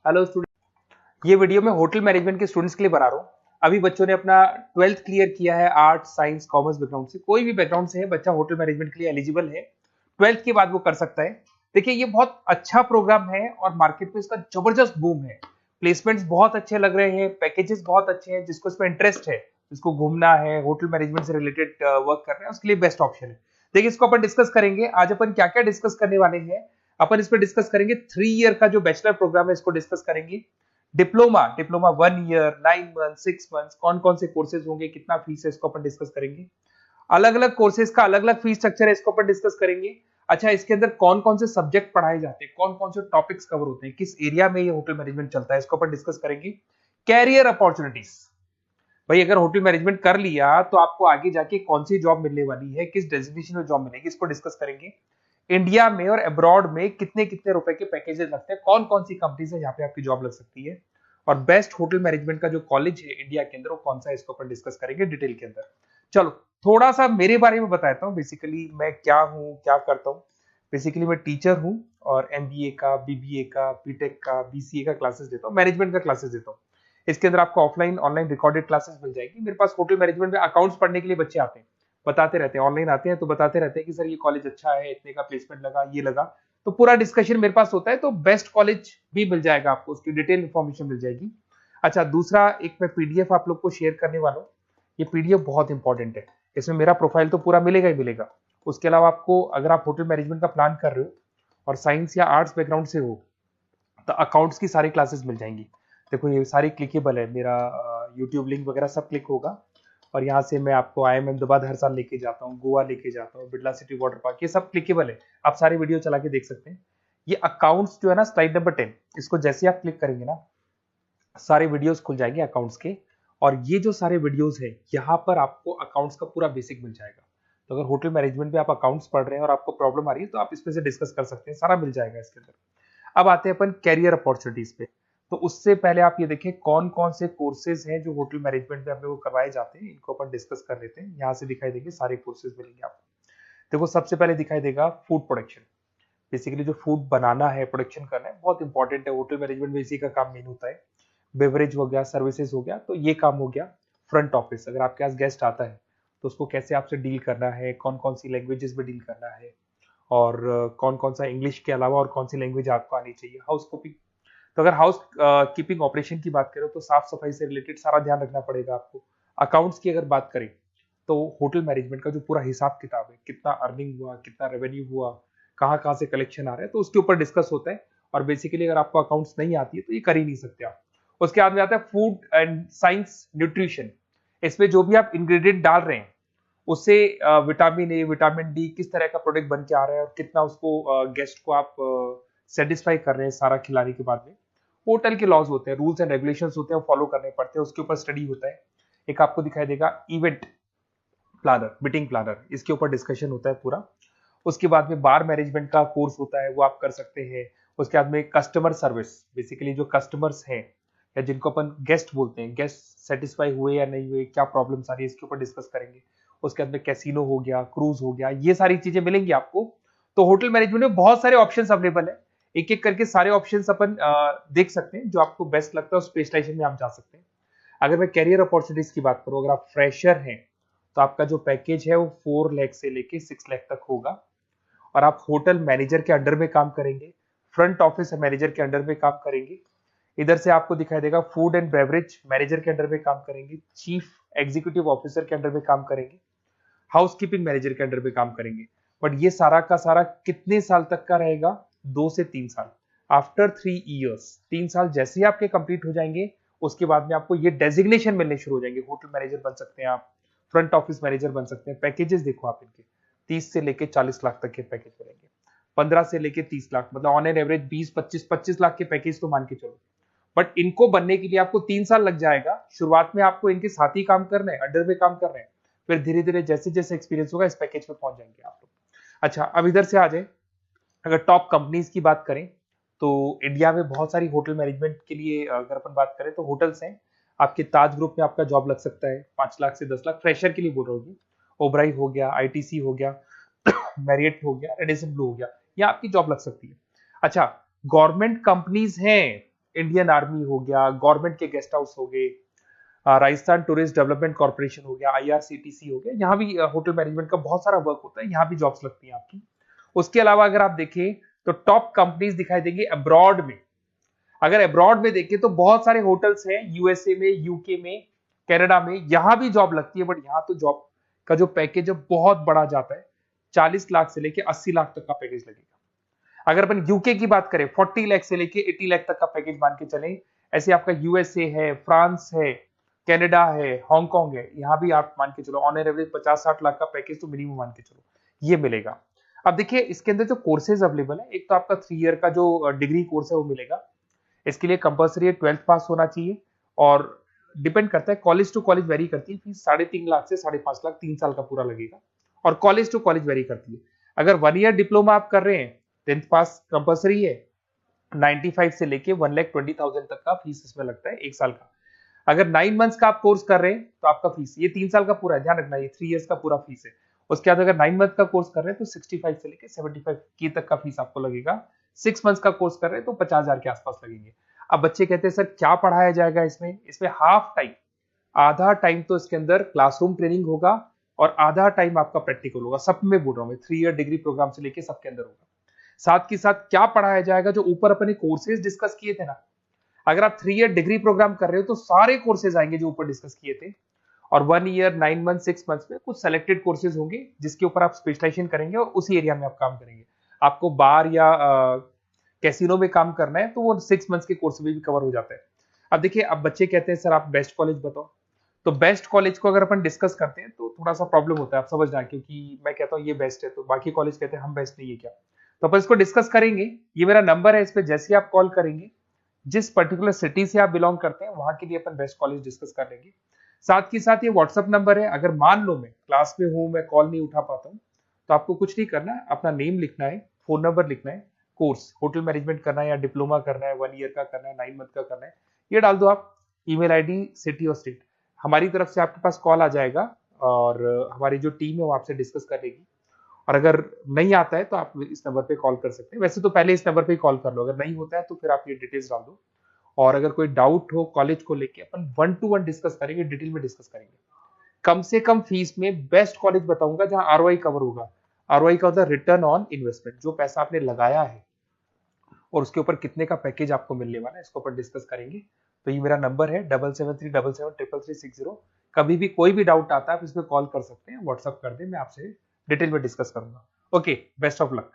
Hello student, ये video मैं hotel management के स्टूडेंट्स के लिए बना रहा हूँ। अभी बच्चों ने अपना 12th क्लियर किया है, आर्ट साइंस कॉमर्स बैकग्राउंड से, कोई भी बैकग्राउंड से है बच्चा होटल मैनेजमेंट के लिए एलिजिबल है। 12th के बाद वो कर सकता है। देखिए, ये बहुत अच्छा प्रोग्राम है और मार्केट में इसका जबरदस्त बूम है। प्लेसमेंट्स बहुत अच्छे लग रहे हैं, पैकेजेस बहुत अच्छे हैं। जिसको इसमें इंटरेस्ट है, जिसको घूमना है, होटल मैनेजमेंट से रिलेटेड वर्क कर रहे हैं, उसके लिए बेस्ट ऑप्शन है। देखिए, इसको अपन डिस्कस करेंगे आज। अपन क्या क्या डिस्कस करने वाले हैं, अपन इस पर डिस्कस करेंगे 3 ईयर का जो बैचलर प्रोग्राम है इसको डिस्कस करेंगे। Diploma diploma 1 year, 9 month, 6 month, कौन कौन से कोर्सेज होंगे, कितना फीस है, इसको अपन डिस्कस करेंगे। अलग अलग कोर्सेज का अलग अलग फीस स्ट्रक्चर है, इसको अपन डिस्कस करेंगे। अच्छा, इसके अंदर कौन कौन से सब्जेक्ट पढ़ाए जाते हैं, कौन कौन से टॉपिक्स कवर होते हैं, किस एरिया में ये होटल मैनेजमेंट चलता है, इसको अपन डिस्कस करेंगे। कैरियर अपॉर्चुनिटीज, भाई अगर होटल मैनेजमेंट कर लिया तो आपको आगे जाके कौन सी जॉब मिलने वाली है, किस डेजिग्नेशन में जॉब मिलेगी, इसको डिस्कस करेंगे। इंडिया में और अब्रॉड में कितने कितने रुपए के पैकेजेस लगते हैं, कौन कौन सी कंपनी है जहां पे आपकी जॉब लग सकती है, और बेस्ट होटल मैनेजमेंट का जो कॉलेज है इंडिया के अंदर वो कौन सा है, इसको अपन डिस्कस करेंगे डिटेल के अंदर। चलो, थोड़ा सा मेरे बारे में बताता हूँ। बेसिकली मैं क्या हूँ, क्या करता हूँ। बेसिकली मैं टीचर हूँ और एमबीए का, बीबीए का, बीटेक का, बीसीए का क्लासेस देता हूँ, मैनेजमेंट का क्लासेस देता हूँ। इसके अंदर आपको ऑफलाइन ऑनलाइन रिकॉर्डेड क्लासेस मिल जाएगी। मेरे पास होटल मैनेजमेंट में अकाउंट्स पढ़ने के लिए बच्चे आते हैं, बताते रहते हैं, ऑनलाइन आते हैं तो बताते रहते हैं कि सर ये कॉलेज अच्छा है, इतने का प्लेसमेंट लगा, ये लगा। तो पूरा डिस्कशन मेरे पास होता है, तो बेस्ट कॉलेज भी मिल जाएगा आपको, उसकी डिटेल इंफॉर्मेशन मिल जाएगी। अच्छा, दूसरा एक मैं पीडीएफ आप लोग को शेयर करने वाला हूँ। ये पीडीएफ बहुत इंपॉर्टेंट है, इसमें मेरा प्रोफाइल तो पूरा मिलेगा ही मिलेगा। उसके अलावा आपको, अगर आप होटल मैनेजमेंट का प्लान कर रहे हो और साइंस या आर्ट्स बैकग्राउंड से हो, तो अकाउंट्स की सारी क्लासेस मिल जाएंगी। देखो, ये सारी क्लिकेबल है, मेरा यूट्यूब लिंक वगैरह सब क्लिक होगा। और यहाँ से मैं आपको आईएम अहमदाबाद हर साल लेके जाता हूँ, गोवा लेके जाता हूँ, बिरला सिटी वाटर पार्क, ये सब क्लिकेबल है। आप सारी वीडियो चला के देख सकते हैं। ये अकाउंट्स जो है ना, स्लाइड नंबर 10, इसको जैसे आप क्लिक करेंगे ना, सारे वीडियोस खुल जाएंगे अकाउंट्स के। और ये जो सारे वीडियोस है, यहाँ पर आपको अकाउंट्स का पूरा बेसिक मिल जाएगा। तो अगर होटल मैनेजमेंट में आप अकाउंट्स पढ़ रहे हैं और आपको प्रॉब्लम आ रही है, तो आप इसमें से डिस्कस कर सकते हैं, सारा मिल जाएगा इसके अंदर। अब आते हैं अपन कैरियर अपॉर्चुनिटीज पे। तो उससे पहले आप ये देखें कौन कौन से कोर्सेज हैं जो होटल मैनेजमेंट में अपने को करवाए जाते हैं, इनको अपन डिस्कस कर लेते हैं। यहाँ से दिखाई देंगे सारे कोर्सेज मिलेंगे आपको। देखो, सबसे पहले दिखाई देगा फूड प्रोडक्शन। बेसिकली जो फूड बनाना है, प्रोडक्शन करना है, बहुत इंपॉर्टेंट है। होटल मैनेजमेंट में इसी का काम मेन होता है। बेवरेज हो गया, सर्विसेज हो गया, तो ये काम हो गया। फ्रंट ऑफिस, अगर आपके पास गेस्ट आता है तो उसको कैसे आपसे डील करना है, कौन कौन सी लैंग्वेजेस में डील करना है, और कौन कौन सा इंग्लिश के अलावा और कौन सी लैंग्वेज आपको आनी चाहिए। हाउस कीपिंग, तो अगर हाउस कीपिंग ऑपरेशन की बात करें तो साफ सफाई से रिलेटेड सारा ध्यान रखना पड़ेगा आपको। अकाउंट्स की अगर बात करें तो होटल मैनेजमेंट का जो पूरा हिसाब किताब है, कितना अर्निंग हुआ, कितना रेवेन्यू हुआ, कहाँ कहाँ से कलेक्शन आ रहा है, तो उसके ऊपर डिस्कस होता है। और बेसिकली अगर आपको अकाउंट्स नहीं आती है तो ये कर ही नहीं सकते आप। उसके बाद में आता है फूड एंड साइंस न्यूट्रिशन। इसमें जो भी आप इंग्रेडिएंट डाल रहे हैं, उससे विटामिन ए, विटामिन डी, किस तरह का प्रोडक्ट बन के आ रहा है और कितना उसको गेस्ट को आप सेटिस्फाई कर रहे हैं, सारा खिलाने के बाद में। होटल के लॉज होते हैं, रूल्स एंड रेगुलेशंस होते हैं, वो फॉलो करने पड़ते हैं, उसके ऊपर स्टडी होता है। एक आपको दिखाई देगा इवेंट प्लानर, मीटिंग प्लानर, इसके ऊपर डिस्कशन होता है पूरा। उसके बाद में बार मैनेजमेंट का कोर्स होता है, वो आप कर सकते हैं। उसके बाद में कस्टमर सर्विस, बेसिकली जो कस्टमर्स हैं या जिनको अपन गेस्ट बोलते हैं, गेस्ट सेटिस्फाई हुए या नहीं हुए, क्या प्रॉब्लम्स आ रही है, इसके ऊपर डिस्कस करेंगे। उसके बाद में कैसीनो हो गया, क्रूज हो गया, ये सारी चीजें मिलेंगी आपको। तो होटल मैनेजमेंट में बहुत सारे ऑप्शंस अवेलेबल है। एक एक करके सारे ऑप्शंस अपन देख सकते हैं, जो आपको बेस्ट लगता है उस स्पेशलाइजेशन में आप जा सकते हैं। अगर मैं कैरियर अपॉर्चुनिटीज की बात करूं, अगर आप फ्रेशर हैं तो आपका जो पैकेज है वो 4 लाख से लेके 6 लाख तक होगा। और आप होटल मैनेजर के अंडर में काम करेंगे, फ्रंट ऑफिस मैनेजर के अंडर में काम करेंगे। इधर से आपको दिखाई देगा फूड एंड बेवरेज मैनेजर के अंडर में काम करेंगे, चीफ एग्जीक्यूटिव ऑफिसर के अंडर में काम करेंगे, हाउसकीपिंग मैनेजर के अंडर में काम करेंगे। बट ये सारा का सारा कितने साल तक का रहेगा? 2 से 3 साल। आफ्टर 3 इयर्स, 3 साल जैसे ही आपके कंप्लीट हो जाएंगे, उसके बाद में आपको ये डेजिग्नेशन मिलने शुरू हो जाएंगे। होटल मैनेजर बन सकते हैं आप, फ्रंट ऑफिस मैनेजर बन सकते हैं। पैकेजेस देखो आप इनके, 30 से लेके 40 लाख तक के पैकेज मिलेंगे, 15 से लेके 30 लाख, मतलब ऑन एन एवरेज 20, 25, 25 लाख के पैकेज तो मान के चलो। बट इनको बनने के लिए आपको 3 साल लग जाएगा। शुरुआत में आपको इनके साथ ही काम करना है, अंडर में काम कर रहे हैं, फिर धीरे धीरे जैसे जैसे एक्सपीरियंस होगा इस पैकेज पे पहुंच जाएंगे आप लोग। अच्छा, अब इधर से आ जाए, अगर टॉप कंपनीज की बात करें तो इंडिया में बहुत सारी होटल मैनेजमेंट के लिए अगर अपन बात करें तो होटल्स हैं। आपके ताज ग्रुप में आपका जॉब लग सकता है, 5 लाख से 10 लाख, फ्रेशर के लिए बोल रहा हूँ। ओबराई हो गया, आईटीसी हो गया, मैरियट हो गया, रेडिसन ब्लू हो गया, ये आपकी जॉब लग सकती है। अच्छा, गवर्नमेंट कंपनीज हैं, इंडियन आर्मी हो गया, गवर्नमेंट के गेस्ट हाउस हो गए, राजस्थान टूरिस्ट डेवलपमेंट कॉर्पोरेशन हो गया, आईआरसीटीसी हो गया, यहाँ भी होटल मैनेजमेंट का बहुत सारा वर्क होता है, यहाँ भी जॉब्स लगती हैं आपकी। उसके अलावा अगर आप देखें तो टॉप कंपनीज दिखाई देंगे अब्रॉड में। अगर अब्रॉड में देखें तो बहुत सारे होटल्स हैं यूएसए में, यूके में, कनाडा में, यहां भी जॉब लगती है, बट यहाँ तो जॉब का जो पैकेज है बहुत बड़ा जाता है, 40 लाख से लेके 80 लाख तक का पैकेज लगेगा। अगर अपन यूके की बात करें 40 लाख से लेके 80 लाख तक का पैकेज मान के चलें। ऐसे आपका यूएसए है, फ्रांस है, कनाडा है, हांगकांग है, यहाँ भी आप मान के चलो ऑन एन एवरेज 50-60 लाख का पैकेज तो मिनिमम मान के चलो ये मिलेगा। अब देखिए इसके अंदर जो कोर्सेज अवेलेबल है, एक तो आपका 3 ईयर का जो डिग्री कोर्स है वो मिलेगा। इसके लिए कंपलसरी 12th पास होना चाहिए, और डिपेंड करता है कॉलेज टू कॉलेज वेरी करती है फीस, 3.5 लाख से 5.5 लाख 3 साल का पूरा लगेगा, और कॉलेज टू कॉलेज वेरी करती है। अगर 1 ईयर डिप्लोमा आप कर रहे हैं, 10th पास कंपलसरी है, 95 से लेके 1,20,000 तक का फीस इसमें लगता है 1 साल का। अगर 9 मंथ्स का आप कोर्स कर रहे हैं तो आपका फीस, ये 3 साल का पूरा है, ध्यान रखना ये 3 इयर्स का पूरा फीस है। उसके बाद अगर 9 मंथ का कोर्स कर रहे हैं तो 65 से लेके 75 के तक का फीस आपको लगेगा। 6 मंथ्स का कोर्स कर रहे हैं तो 50,000 के आसपास लगेंगे। अब बच्चे कहते हैं सर क्या पढ़ाया जाएगा इसमें? इसमें हाफ टाइम, आधा टाइम तो इसके अंदर क्लासरूम ट्रेनिंग होगा और आधा टाइम आपका प्रैक्टिकल होगा। सब में बोल रहा हूँ मैं, 3 ईयर डिग्री प्रोग्राम से लेके सबके अंदर होगा। साथ के साथ क्या पढ़ाया जाएगा, जो ऊपर अपने कोर्सेज डिस्कस किए थे ना, अगर आप 3 ईयर डिग्री प्रोग्राम कर रहे हो तो सारे कोर्सेज आएंगे जो ऊपर डिस्कस किए थे, और 1 ईयर 9 मंथ 6 मंथ्स में कुछ सेलेक्टेड कोर्सेज होंगे जिसके ऊपर आप स्पेशलाइजेशन करेंगे और उसी एरिया में आप काम करेंगे। आपको बार या कैसीनो में काम करना है तो वो 6 मंथ्स के कोर्स में भी कवर हो जाता है। अब देखिए, अब बच्चे कहते हैं सर आप बेस्ट कॉलेज बताओ, तो बेस्ट कॉलेज को अगर अपन डिस्कस करते हैं तो थोड़ा सा प्रॉब्लम होता है, आप समझना, क्योंकि मैं कहता हूँ ये बेस्ट है तो बाकी कॉलेज कहते हैं हम बेस्ट नहीं है क्या। तो अपन इसको डिस्कस करेंगे। ये मेरा नंबर है, इस पे जैसे ही आप कॉल करेंगे, जिस पर्टिकुलर सिटी से आप बिलोंग करते हैं वहां के लिए अपन बेस्ट कॉलेज डिस्कस कर लेंगे। साथ ही साथ ये व्हाट्सअप नंबर है, अगर मान लो मैं क्लास में हूं, मैं कॉल नहीं उठा पाता हूँ, तो आपको कुछ नहीं करना है, अपना नेम लिखना है, फोन नंबर लिखना है, कोर्स होटल मैनेजमेंट करना है या डिप्लोमा करना है, 1 ईयर का करना है, 9 मंथ का करना है, ये डाल दो आप, ईमेल आईडी, सिटी और स्टेट, हमारी तरफ से आपके पास कॉल आ जाएगा और हमारी जो टीम है वो आपसे डिस्कस करेगी। और अगर नहीं आता है तो आप इस नंबर पे कॉल कर सकते हैं, वैसे तो पहले इस नंबर पे कॉल कर लो, अगर नहीं होता है तो फिर आप ये डिटेल्स डाल दो। और अगर कोई डाउट हो कॉलेज को लेके, अपन 1 to 1 डिस्कस करेंगे, डिटेल में डिस्कस करेंगे। कम से कम फीस में बेस्ट कॉलेज बताऊंगा जहां आरओआई कवर होगा। आरओआई का होता है रिटर्न ऑन इन्वेस्टमेंट, जो पैसा आपने लगाया है और उसके ऊपर कितने का पैकेज आपको मिलने वाला है, इसको अपन डिस्कस करेंगे। तो ये मेरा नंबर है 7737733360। कभी भी कोई भी डाउट आता है आप इस पर कॉल कर सकते हैं, व्हाट्सअप कर दे, मैं आपसे डिटेल में डिस्कस करूंगा। Okay, best of luck.